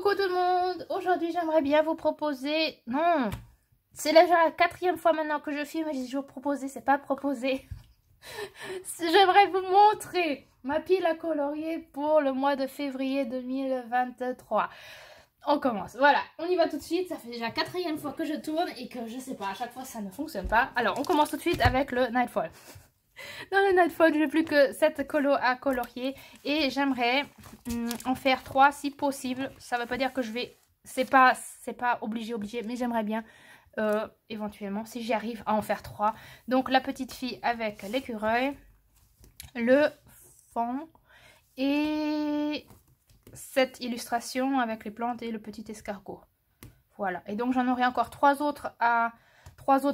Coucou tout le monde, aujourd'hui j'aimerais bien vous proposer, non, c'est déjà la 4e fois maintenant que je filme et j'ai toujours proposé, c'est pas proposé. J'aimerais vous montrer ma pile à colorier pour le mois de février 2023. On commence, voilà, on y va tout de suite, ça fait déjà la 4e fois que je tourne et que je sais pas, à chaque fois ça ne fonctionne pas. Alors on commence tout de suite avec le Nightfall. Dans le Nightfall, j'ai plus que 7 colos à colorier et j'aimerais en faire 3 si possible. Ça veut pas dire que je vais, c'est pas obligé, mais j'aimerais bien éventuellement, si j'y arrive, à en faire 3. Donc la petite fille avec l'écureuil, le fond et cette illustration avec les plantes et le petit escargot. Voilà, et donc j'en aurai encore 3 autres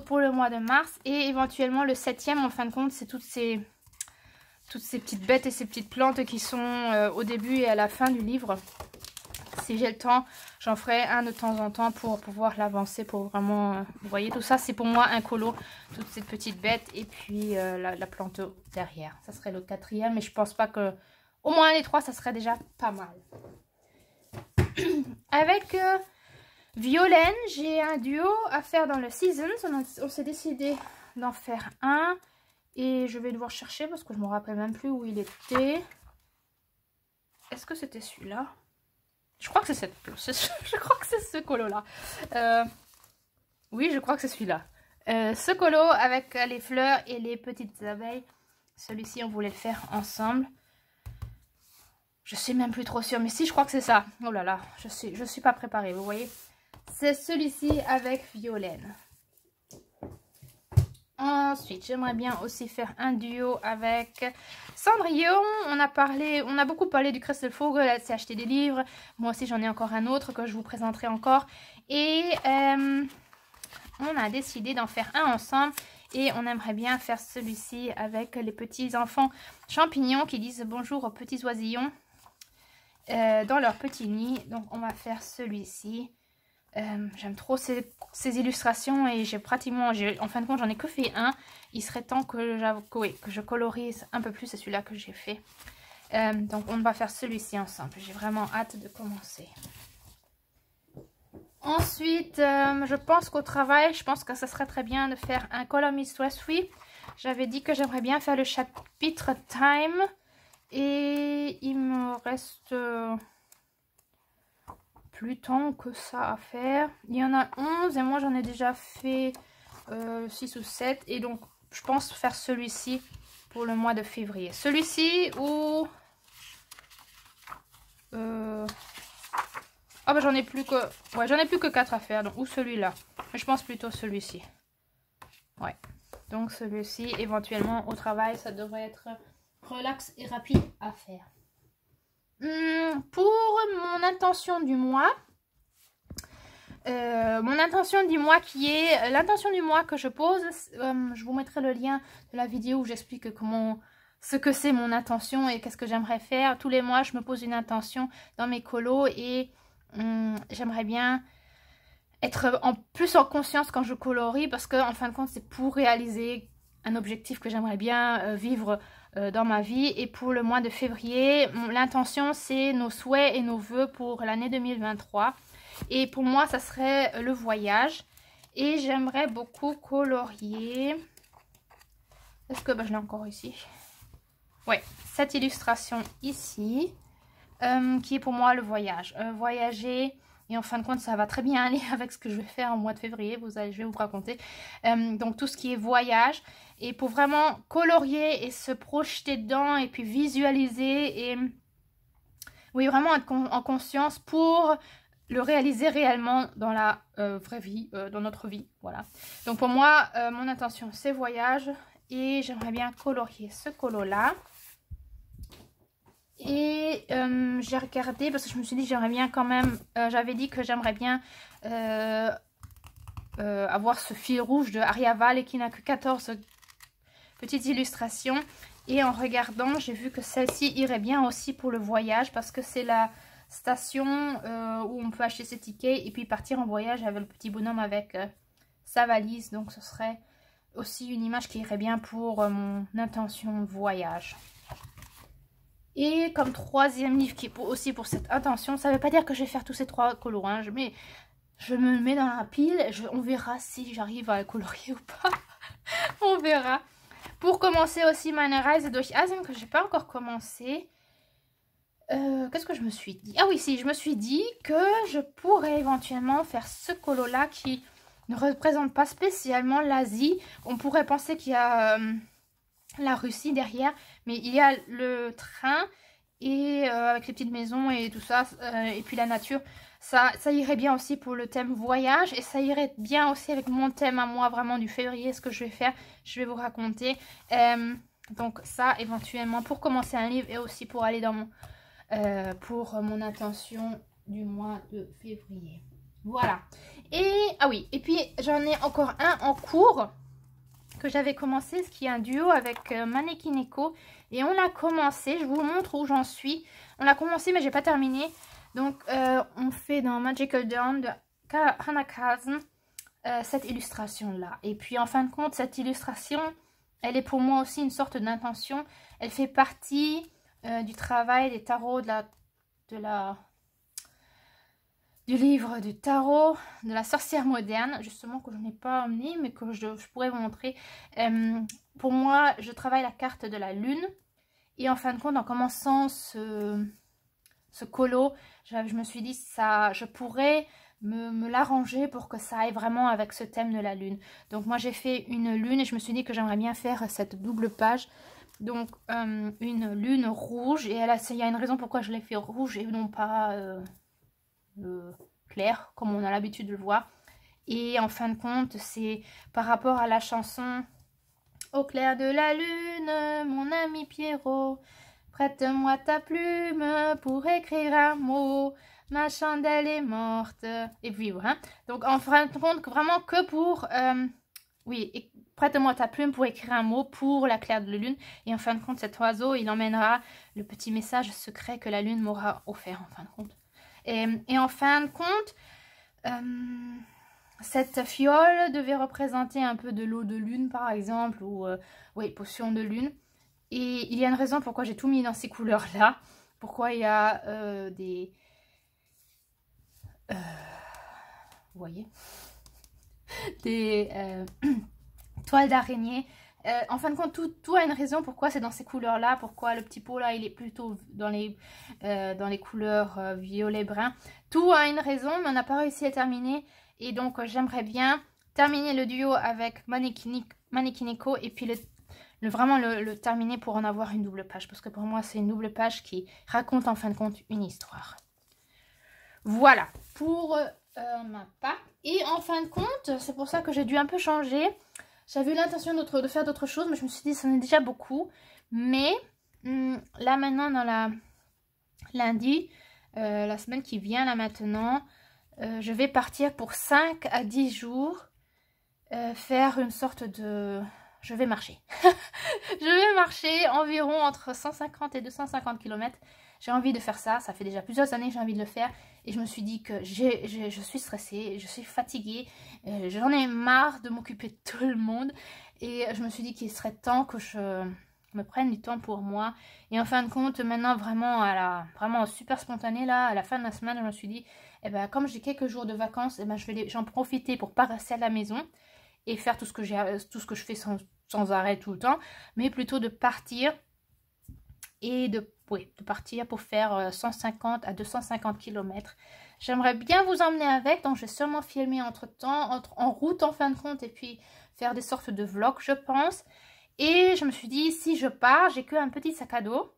pour le mois de mars et éventuellement le 7e en fin de compte c'est toutes ces petites bêtes et ces petites plantes qui sont au début et à la fin du livre. Si j'ai le temps, j'en ferai un de temps en temps pour pouvoir l'avancer, pour vraiment, vous voyez, tout ça c'est pour moi un colo, toutes ces petites bêtes et puis la plante derrière. Ça serait le 4e, mais je pense pas que, au moins les 3 ça serait déjà pas mal. Avec Violaine, j'ai un duo à faire dans le Seasons. On s'est décidé d'en faire un. Et je vais devoir chercher parce que je ne me rappelle même plus où il était. Est-ce que c'était celui-là? Je crois que c'est je crois que c'est ce colo-là. Oui, je crois que c'est celui-là. Ce colo avec les fleurs et les petites abeilles. Celui-ci, on voulait le faire ensemble. Je suis même plus trop sûre. Mais si, je crois que c'est ça. Oh là là, je suis pas préparée, vous voyez. C'est celui-ci avec Violaine. Ensuite, j'aimerais bien aussi faire un duo avec Cendrillon. On a beaucoup parlé du Crystal Fogel. Elle s'est acheté des livres. Moi aussi, j'en ai encore un autre que je vous présenterai encore. Et on a décidé d'en faire un ensemble. Et on aimerait bien faire celui-ci avec les petits enfants champignons qui disent bonjour aux petits oisillons dans leur petit nid. Donc, on va faire celui-ci. J'aime trop ces illustrations et j'ai pratiquement, en fin de compte j'en ai que fait un. Il serait temps que je colorise un peu plus, c'est celui-là que j'ai fait. Donc on va faire celui-ci ensemble, j'ai vraiment hâte de commencer. Ensuite, je pense qu'au travail, je pense que ça serait très bien de faire un Color Me Stress Free. J'avais dit que j'aimerais bien faire le chapitre Time et il me reste... plus tant que ça à faire. Il y en a 11 et moi j'en ai déjà fait 6 ou 7 et donc je pense faire celui-ci pour le mois de février. Celui-ci ou ah bah j'en ai plus que 4 à faire, donc ou celui-là. Mais je pense plutôt celui-ci. Ouais. Donc celui-ci éventuellement au travail ça devrait être relax et rapide à faire. Pour mon intention du mois, qui est l'intention du mois que je pose, je vous mettrai le lien de la vidéo où j'explique ce que c'est mon intention et qu'est-ce que j'aimerais faire. Tous les mois je me pose une intention dans mes colos et j'aimerais bien être plus en conscience quand je colorie parce que en fin de compte c'est pour réaliser un objectif que j'aimerais bien vivre dans ma vie. Et pour le mois de février, l'intention c'est nos souhaits et nos vœux pour l'année 2023 et pour moi ça serait le voyage et j'aimerais beaucoup colorier. Est-ce que je l'ai encore ici? Ouais, cette illustration ici qui est pour moi le voyage, voyager. Et en fin de compte, ça va très bien aller avec ce que je vais faire au mois de février. Je vais vous raconter. Donc, tout ce qui est voyage. Et pour vraiment colorier et se projeter dedans. Et puis visualiser. Et oui, vraiment être en conscience pour le réaliser réellement dans la vraie vie. Dans notre vie. Voilà. Donc, pour moi, mon intention, c'est voyage. Et j'aimerais bien colorier ce colo-là. Et j'ai regardé parce que je me suis dit j'aimerais bien quand même, j'avais dit que j'aimerais bien avoir ce fil rouge de Ariaval et qui n'a que 14 petites illustrations. Et en regardant, j'ai vu que celle-ci irait bien aussi pour le voyage parce que c'est la station où on peut acheter ses tickets et puis partir en voyage avec le petit bonhomme avec sa valise. Donc ce serait aussi une image qui irait bien pour mon intention de voyage. Et comme troisième livre qui est aussi pour cette intention, ça ne veut pas dire que je vais faire tous ces 3 colos, hein. Je me le mets dans la pile, on verra si j'arrive à colorier ou pas. On verra. Pour commencer aussi meine Reise durch Asien, que j'ai pas encore commencé. Qu'est-ce que je me suis dit? Ah oui, si, je me suis dit que je pourrais éventuellement faire ce colo-là qui ne représente pas spécialement l'Asie. On pourrait penser qu'il y a la Russie derrière, mais il y a le train et avec les petites maisons et tout ça, et puis la nature. Ça irait bien aussi pour le thème voyage et ça irait bien aussi avec mon thème à moi vraiment du février. Ce que je vais faire, je vais vous raconter. Donc ça éventuellement pour commencer un livre et aussi pour aller dans mon... pour mon intention du mois de février. Voilà. Et ah oui, et puis j'en ai encore un en cours que j'avais commencé, ce qui est un duo avec Manekineko. Et on l'a commencé, je vous montre où j'en suis. On l'a commencé mais j'ai pas terminé. Donc on fait dans Magical Dawn de Hanakazen cette illustration là. Et puis en fin de compte cette illustration, elle est pour moi aussi une sorte d'intention. Elle fait partie du travail des tarots du livre du tarot de la sorcière moderne, justement que je n'ai pas emmené mais que je pourrais vous montrer. Pour moi, je travaille la carte de la lune et en fin de compte, en commençant ce colo, je me suis dit ça, je pourrais me l'arranger pour que ça aille vraiment avec ce thème de la lune. Donc moi j'ai fait une lune et je me suis dit que j'aimerais bien faire cette double page. Donc une lune rouge et il y a une raison pourquoi je l'ai fait rouge et non pas clair comme on a l'habitude de le voir. Et en fin de compte c'est par rapport à la chanson Au clair de la lune, mon ami Pierrot, prête-moi ta plume pour écrire un mot, ma chandelle est morte. Et puis voilà. Donc en fin de compte vraiment que pour... oui, prête-moi ta plume pour écrire un mot pour la claire de la lune. Et en fin de compte, cet oiseau, il emmènera le petit message secret que la lune m'aura offert en fin de compte. Et en fin de compte, cette fiole devait représenter un peu de l'eau de lune par exemple, ou oui, potion de lune. Et il y a une raison pourquoi j'ai tout mis dans ces couleurs-là. Pourquoi il y a des... vous voyez, des toiles d'araignée. En fin de compte, tout a une raison pourquoi c'est dans ces couleurs-là. Pourquoi le petit pot là, il est plutôt dans les couleurs violet brun. Tout a une raison, mais on n'a pas réussi à terminer. Et donc, j'aimerais bien terminer le duo avec Manekineko et puis vraiment le terminer pour en avoir une double page. Parce que pour moi, c'est une double page qui raconte en fin de compte une histoire. Voilà pour ma part. Et en fin de compte, c'est pour ça que j'ai dû un peu changer. J'avais eu l'intention de faire d'autres choses, mais je me suis dit, ça en est déjà beaucoup. Mais là maintenant, dans lundi, la semaine qui vient, là maintenant, je vais partir pour 5 à 10 jours faire une sorte de... Je vais marcher. Je vais marcher environ entre 150 et 250 km. J'ai envie de faire ça. Ça fait déjà plusieurs années que j'ai envie de le faire. Et je me suis dit que je suis stressée, je suis fatiguée. J'en ai marre de m'occuper de tout le monde. Et je me suis dit qu'il serait temps que je me prenne du temps pour moi. Et en fin de compte, maintenant, vraiment super spontané, là, à la fin de la semaine, je me suis dit, eh ben, comme j'ai quelques jours de vacances, eh ben, j'en profiter pour pas rester à la maison et faire tout ce que je fais sans arrêt tout le temps, mais plutôt de partir et de partir pour faire 150 à 250 km. J'aimerais bien vous emmener avec, donc je vais sûrement filmer en route en fin de compte et puis faire des sortes de vlogs, je pense. Et je me suis dit, si je pars, j'ai qu'un petit sac à dos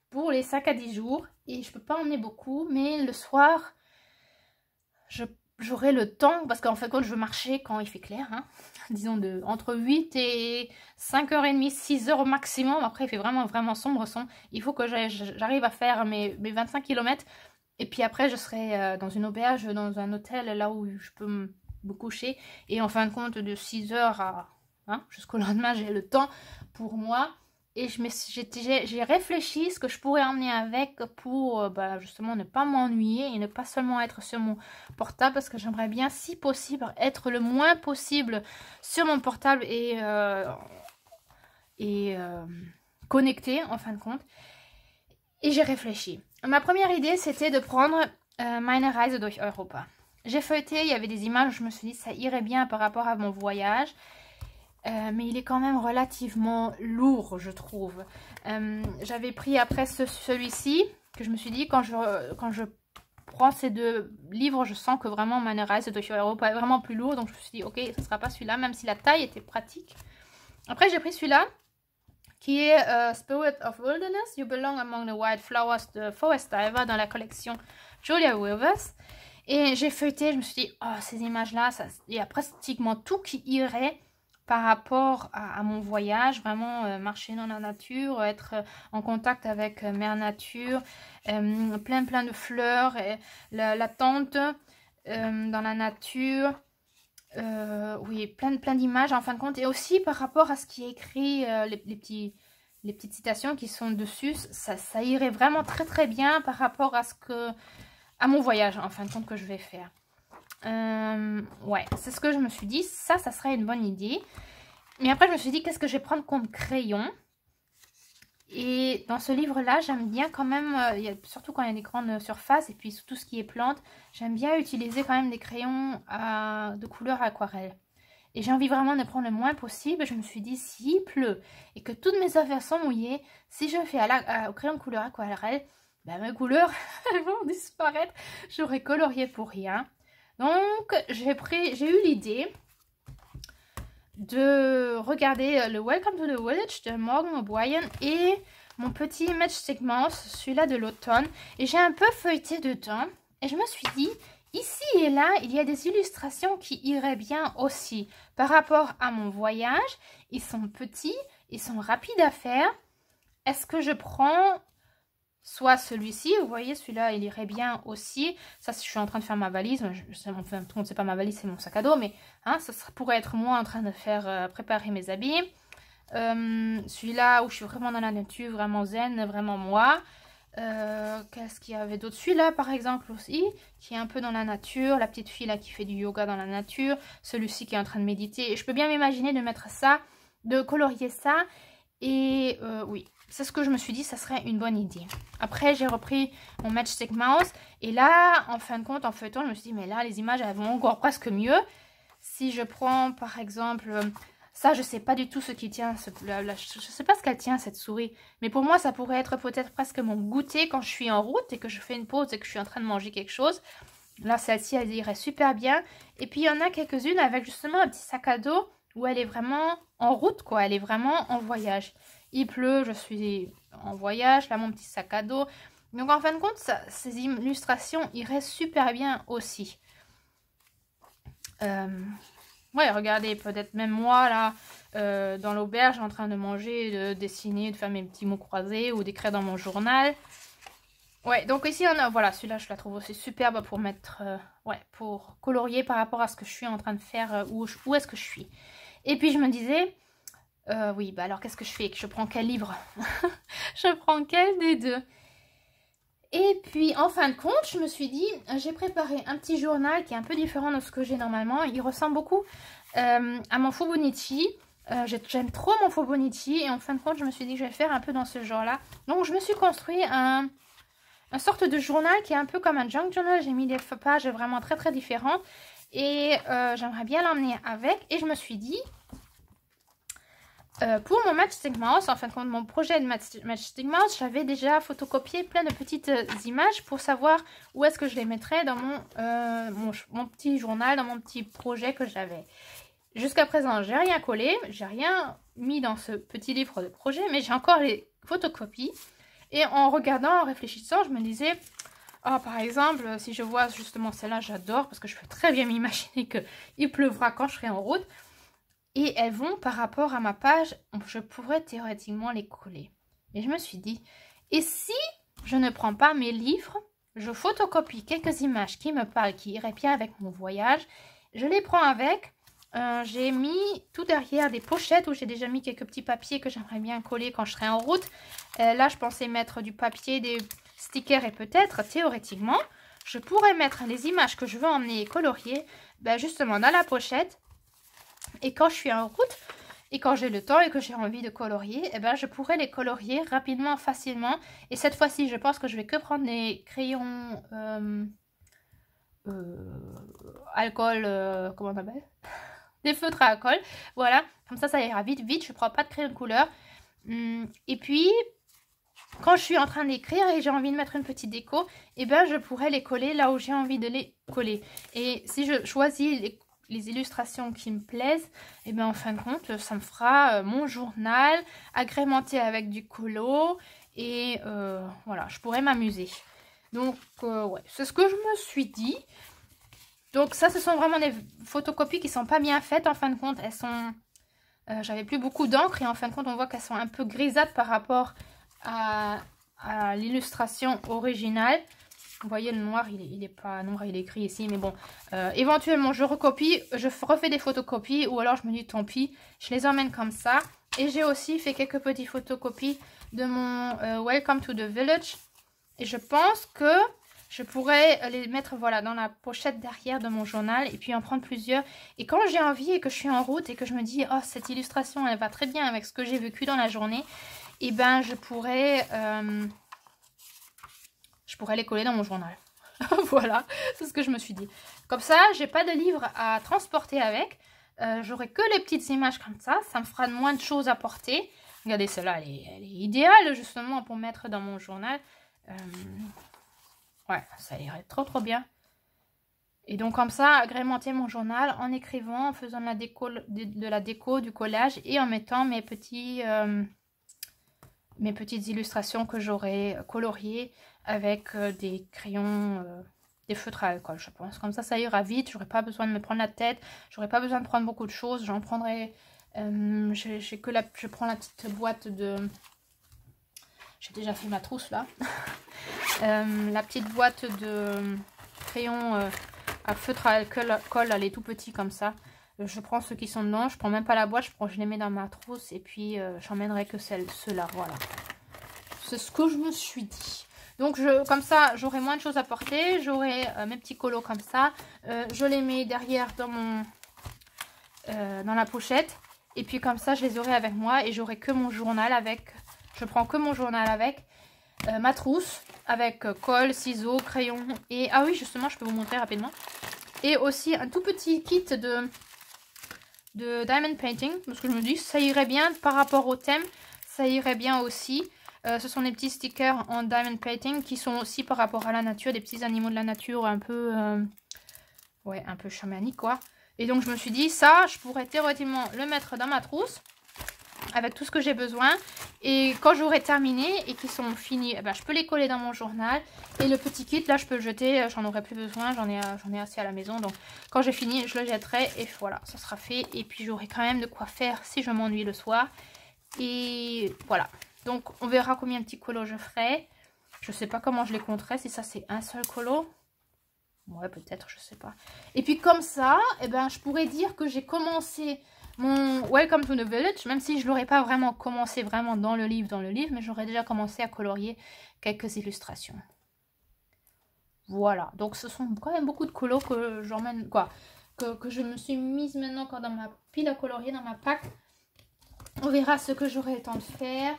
pour les 5 à 10 jours et je peux pas emmener beaucoup, mais le soir, j'aurai le temps, parce qu'en fin de compte, je veux marcher quand il fait clair, hein. Disons entre 8 et 5h30, 6h au maximum. Après, il fait vraiment sombre. Il faut que j'arrive à faire mes 25 km. Et puis après, je serai dans une auberge, dans un hôtel, là où je peux me coucher. Et en fin de compte, de 6h jusqu'au lendemain, j'ai le temps pour moi. Et j'ai réfléchi ce que je pourrais emmener avec pour justement ne pas m'ennuyer et ne pas seulement être sur mon portable, parce que j'aimerais bien, si possible, être le moins possible sur mon portable et connecté en fin de compte. Et j'ai réfléchi. Ma première idée, c'était de prendre Meine Reise durch Europa. J'ai feuilleté, il y avait des images, je me suis dit ça irait bien par rapport à mon voyage. Mais il est quand même relativement lourd, je trouve. J'avais pris après celui-ci, que je me suis dit, quand je prends ces deux livres, je sens que vraiment Meine Reise durch Europa est vraiment plus lourd. Donc je me suis dit, ok, ce ne sera pas celui-là, même si la taille était pratique. Après, j'ai pris celui-là, qui est Spirit of Wilderness, You Belong Among the Wild Flowers de Forest Diver, dans la collection Julia Wilvers. Et j'ai feuilleté, je me suis dit, oh, ces images-là, il y a pratiquement tout qui irait par rapport à mon voyage, vraiment marcher dans la nature, être en contact avec Mère Nature, plein de fleurs, et la tente dans la nature, oui, plein d'images en fin de compte, et aussi par rapport à ce qui est écrit, les petites citations qui sont dessus, ça irait vraiment très bien par rapport à mon voyage en fin de compte que je vais faire. Ouais, c'est ce que je me suis dit, ça serait une bonne idée. Mais après, je me suis dit, qu'est-ce que je vais prendre comme crayon? Et dans ce livre-là, j'aime bien quand même, surtout quand il y a des grandes surfaces et puis tout ce qui est plantes, j'aime bien utiliser quand même des crayons de couleur aquarelle. Et j'ai envie vraiment de prendre le moins possible. Je me suis dit, s'il pleut et que toutes mes affaires sont mouillées, si je fais au crayon de couleur aquarelle, ben mes couleurs elles vont disparaître. J'aurais colorié pour rien. Donc, j'ai eu l'idée de regarder le Welcome to the Village de Morgan O'Brien et mon petit Matchstick Mouse, celui-là de l'automne. Et j'ai un peu feuilleté dedans et je me suis dit, ici et là, il y a des illustrations qui iraient bien aussi. Par rapport à mon voyage, ils sont petits, ils sont rapides à faire. Est-ce que je prends soit celui-ci, vous voyez, celui-là, il irait bien aussi. Ça, je suis en train de faire ma valise. Enfin, tout le monde sait pas ma valise, c'est mon sac à dos. Mais hein, ça pourrait être moi en train de faire préparer mes habits. Celui-là où je suis vraiment dans la nature, vraiment zen, vraiment moi. Qu'est-ce qu'il y avait d'autre? Celui-là, par exemple, aussi, qui est un peu dans la nature. La petite fille là qui fait du yoga dans la nature. Celui-ci qui est en train de méditer. Et je peux bien m'imaginer de mettre ça, de colorier ça. Et oui, c'est ce que je me suis dit, ça serait une bonne idée. Après, j'ai repris mon Matchstick Mouse. Et là, en fin de compte, en feuilleton, je me suis dit, mais là, les images, elles vont encore presque mieux. Si je prends, par exemple, ça, je sais pas du tout ce qui tient. Je sais pas ce qu'elle tient, cette souris. Mais pour moi, ça pourrait être peut-être presque mon goûter quand je suis en route et que je fais une pause et que je suis en train de manger quelque chose. Là, celle-ci, elle irait super bien. Et puis, il y en a quelques-unes avec justement un petit sac à dos où elle est vraiment en route, quoi. Elle est vraiment en voyage. Il pleut, je suis en voyage, là mon petit sac à dos. Donc en fin de compte, ces illustrations iraient super bien aussi. Ouais, regardez, peut-être même moi là, dans l'auberge, en train de manger, de dessiner, de faire mes petits mots croisés ou d'écrire dans mon journal. Ouais, donc ici on a, voilà, celui-là je la trouve aussi superbe pour mettre, ouais, pour colorier par rapport à ce que je suis en train de faire, où est-ce que je suis. Et puis je me disais... oui, bah alors qu'est-ce que je fais? Je prends quel livre? Je prends quel des deux? Et puis en fin de compte, je me suis dit, j'ai préparé un petit journal qui est un peu différent de ce que j'ai normalement. Il ressemble beaucoup à mon Fubonichi. J'aime trop mon Fubonichi et en fin de compte, je me suis dit que je vais faire un peu dans ce genre-là. Donc je me suis construit un sorte de journal qui est un peu comme un junk journal. J'ai mis des pages vraiment très différentes et j'aimerais bien l'emmener avec. Et je me suis dit... pour mon Matchstick Mouse, en fin de compte, mon projet de Matchstick Mouse, j'avais déjà photocopié plein de petites images pour savoir où est-ce que je les mettrais dans mon petit journal, dans mon petit projet que j'avais. Jusqu'à présent, j'ai rien collé, j'ai rien mis dans ce petit livre de projet, mais j'ai encore les photocopies. Et en regardant, en réfléchissant, je me disais, oh, par exemple, si je vois justement celle-là, j'adore, parce que je peux très bien m'imaginer qu'il pleuvra quand je serai en route. Et elles vont par rapport à ma page, je pourrais théoriquement les coller. Et je me suis dit, et si je ne prends pas mes livres, je photocopie quelques images qui me parlent, qui iraient bien avec mon voyage, je les prends avec. J'ai mis tout derrière des pochettes où j'ai déjà mis quelques petits papiers que j'aimerais bien coller quand je serai en route. Là, je pensais mettre du papier, des stickers et peut-être, théoriquement, je pourrais mettre les images que je veux emmener et colorier, ben justement dans la pochette. Et quand je suis en route, Et quand j'ai le temps et que j'ai envie de colorier, eh ben, je pourrais les colorier rapidement, facilement. Et cette fois-ci, je pense que je vais que prendre des crayons alcool, comment on appelle, des feutres à alcool. Voilà, comme ça ira vite, vite. Je prends pas de crayon de couleur. Et puis, quand je suis en train d'écrire et j'ai envie de mettre une petite déco, eh ben, je pourrais les coller là où j'ai envie de les coller. Et si je choisis les illustrations qui me plaisent, et bien en fin de compte ça me fera mon journal agrémenté avec du colo et voilà, je pourrais m'amuser. Donc ouais, c'est ce que je me suis dit. Donc ça, ce sont vraiment des photocopies qui sont pas bien faites. En fin de compte, elles sont j'avais plus beaucoup d'encre et en fin de compte on voit qu'elles sont un peu grisâtres par rapport à l'illustration originale. Vous voyez, le noir, il est pas noir, il est gris ici. Mais bon, éventuellement, je recopie, je refais des photocopies. Ou alors, je me dis, tant pis, je les emmène comme ça. Et j'ai aussi fait quelques petites photocopies de mon Welcome to the Village. Et je pense que je pourrais les mettre, voilà, dans la pochette derrière de mon journal. Et puis en prendre plusieurs. Et quand j'ai envie et que je suis en route et que je me dis, oh, cette illustration, elle va très bien avec ce que j'ai vécu dans la journée. Et ben, je pourrais les coller dans mon journal. Voilà, c'est ce que je me suis dit. Comme ça, j'ai pas de livre à transporter avec. J'aurai que les petites images comme ça. Ça me fera moins de choses à porter. Regardez, celle-là, elle est idéale justement pour mettre dans mon journal. Ouais, ça irait trop bien. Et donc comme ça, agrémenter mon journal en écrivant, en faisant de la déco, du collage et en mettant mes petites illustrations que j'aurai coloriées avec des crayons, des feutres à alcool, je pense. Comme ça ira vite, j'aurai pas besoin de me prendre la tête, j'aurai pas besoin de prendre beaucoup de choses. J'en prendrai, je prends la petite boîte de... J'ai déjà fait ma trousse là. La petite boîte de crayons à feutre à alcool, elle est tout petit comme ça. Je prends ceux qui sont dedans, je prends même pas la boîte, je les mets dans ma trousse et puis j'emmènerai que ceux-là, voilà. C'est ce que je me suis dit. Donc comme ça, j'aurai moins de choses à porter, j'aurai mes petits colos comme ça. Je les mets derrière dans la pochette. Et puis comme ça, je les aurai avec moi et j'aurai que mon journal avec... Je prends que mon journal avec ma trousse, avec colle, ciseaux, crayon et... Ah oui, justement, je peux vous montrer rapidement. Et aussi un tout petit kit de diamond painting, parce que je me dis ça irait bien par rapport au thème, ça irait bien aussi. Ce sont des petits stickers en diamond painting qui sont aussi par rapport à la nature, des petits animaux de la nature un peu ouais, un peu chamanique quoi. Et donc je me suis dit ça, je pourrais théoriquement le mettre dans ma trousse avec tout ce que j'ai besoin. Et quand j'aurai terminé et qu'ils sont finis, eh ben, je peux les coller dans mon journal. Et le petit kit, là, je peux le jeter. J'en aurai plus besoin. J'en ai assez à la maison. Donc, quand j'ai fini, je le jetterai. Et voilà, ça sera fait. Et puis, j'aurai quand même de quoi faire si je m'ennuie le soir. Et voilà. Donc, on verra combien de petits colos je ferai. Je sais pas comment je les compterai. Si ça, c'est un seul colo. Ouais, peut-être, je sais pas. Et puis, comme ça, eh ben, je pourrais dire que j'ai commencé... mon Welcome to the Village, même si je ne l'aurais pas vraiment commencé vraiment dans le livre, mais j'aurais déjà commencé à colorier quelques illustrations. Voilà, donc ce sont quand même beaucoup de colos que j'emmène, quoi, que je me suis mise maintenant dans ma pile à colorier, dans ma pack. On verra ce que j'aurai le temps de faire.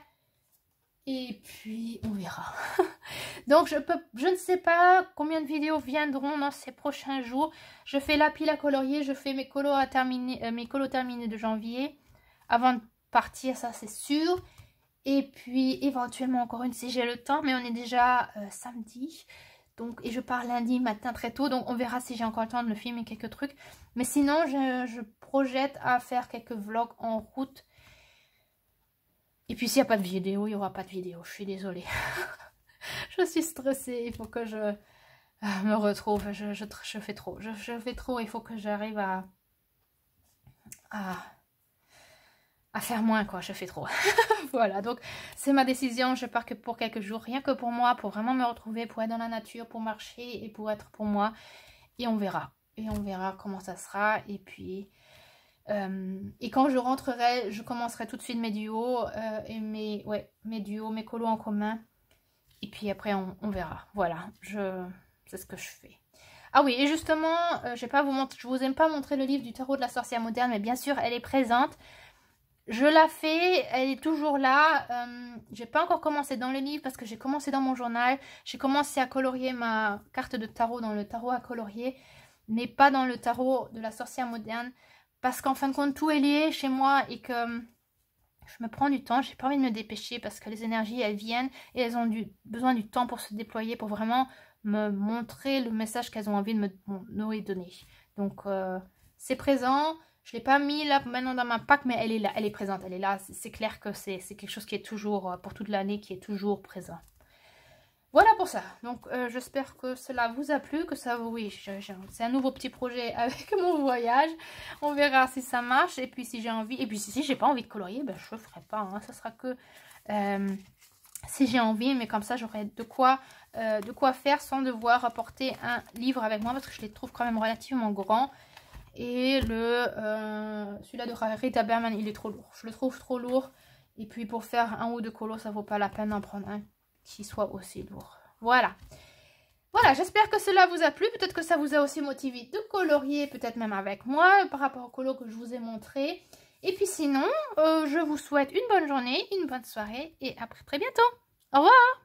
Et puis, on verra. Donc, je ne sais pas combien de vidéos viendront dans ces prochains jours. Je fais la pile à colorier. Je fais mes colos terminés de janvier. Avant de partir, ça c'est sûr. Et puis, éventuellement, encore une si j'ai le temps. Mais on est déjà samedi. Donc, et je pars lundi matin très tôt. Donc, on verra si j'ai encore le temps de me filmer quelques trucs. Mais sinon, je projette à faire quelques vlogs en route. Et puis s'il n'y a pas de vidéo, il n'y aura pas de vidéo. Je suis désolée. Je suis stressée. Il faut que je me retrouve. Je fais trop. Je fais trop. Il faut que j'arrive à faire moins, quoi. Je fais trop. Voilà. Donc, c'est ma décision. Je pars que pour quelques jours. Rien que pour moi. Pour vraiment me retrouver. Pour être dans la nature. Pour marcher. Et pour être pour moi. Et on verra. Et on verra comment ça sera. Et puis... et quand je rentrerai, je commencerai tout de suite mes duos et mes duos, mes colos en commun. Et puis après on verra. Voilà, c'est ce que je fais. Ah oui, et justement, je vous ai pas montré le livre du tarot de la sorcière moderne, mais bien sûr elle est présente. Je la fais, elle est toujours là. J'ai pas encore commencé dans le livre parce que j'ai commencé dans mon journal. J'ai commencé à colorier ma carte de tarot dans le tarot à colorier, mais pas dans le tarot de la sorcière moderne. Parce qu'en fin de compte, tout est lié chez moi et que je me prends du temps. J'ai pas envie de me dépêcher parce que les énergies, elles viennent et elles ont besoin du temps pour se déployer, pour vraiment me montrer le message qu'elles ont envie de me donner. Donc, c'est présent. Je ne l'ai pas mis là maintenant dans ma pack, mais elle est là, elle est présente, elle est là. C'est clair que c'est quelque chose qui est toujours, pour toute l'année, qui est toujours présent. Voilà pour ça. Donc, j'espère que cela vous a plu, que ça vous... Oui, c'est un nouveau petit projet avec mon voyage. On verra si ça marche. Et puis, si j'ai envie... Et puis, si j'ai pas envie de colorier, ben, je ne le ferai pas. Hein. Ça sera que... si j'ai envie, mais comme ça, j'aurai de quoi faire sans devoir apporter un livre avec moi. Parce que je les trouve quand même relativement grands. Et celui-là de Rita Berman, il est trop lourd. Je le trouve trop lourd. Et puis pour faire un ou deux colos, ça vaut pas la peine d'en prendre un qui soit aussi lourd. Voilà. Voilà, j'espère que cela vous a plu. Peut-être que ça vous a aussi motivé de colorier, peut-être même avec moi, par rapport au colo que je vous ai montré. Et puis sinon, je vous souhaite une bonne journée, une bonne soirée et à très bientôt. Au revoir!